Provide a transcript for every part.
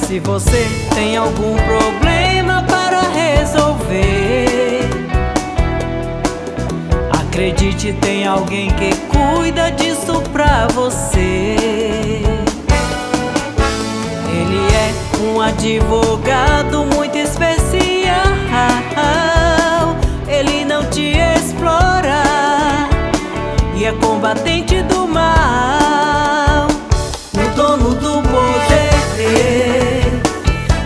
Se você tem algum problema para resolver, acredite, tem alguém que cuida disso pra você. Ele é um advogado muito especial. Ele não te explora e é combatente do mal. O dono do poder,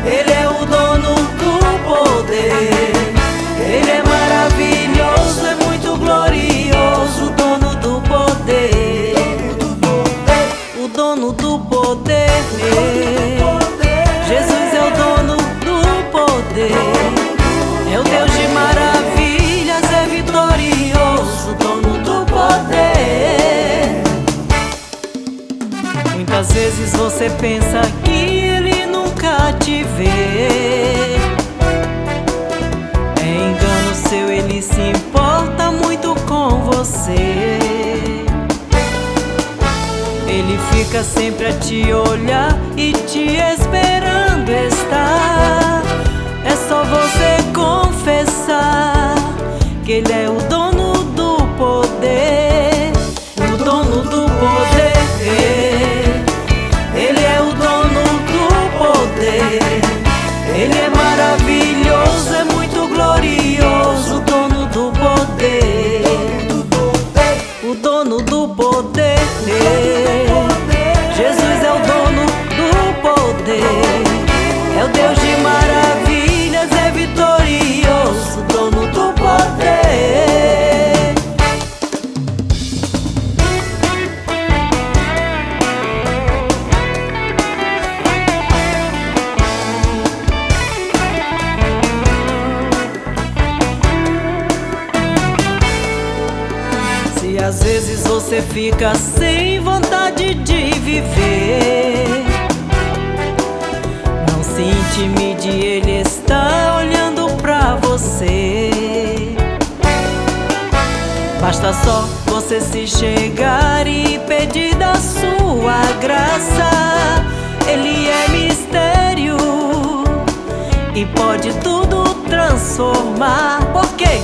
ele é o dono do poder. Ele é maravilhoso, é muito glorioso. O dono do poder, o dono do poder. Jesus é o dono do poder. É o Deus de maravilhas, é vitorioso, dono do poder. Muitas vezes você pensa que ele nunca te vê. É engano seu, ele se importa muito com você. Ele fica sempre a te olhar e te esperando está. É só você confessar que ele é o dono do poder. O dono do poder, ele é o dono do poder. Ele é maravilhoso, é muito glorioso. O dono do poder, o dono do poder. Jesus é o dono do poder. É o Deus de maravilhas, é vitorioso, dono do poder. Se às vezes você fica sem vontade de viver, não se intimide, ele está olhando pra você. Basta só você se chegar e pedir da sua graça. Ele é mistério e pode tudo transformar. Por quê?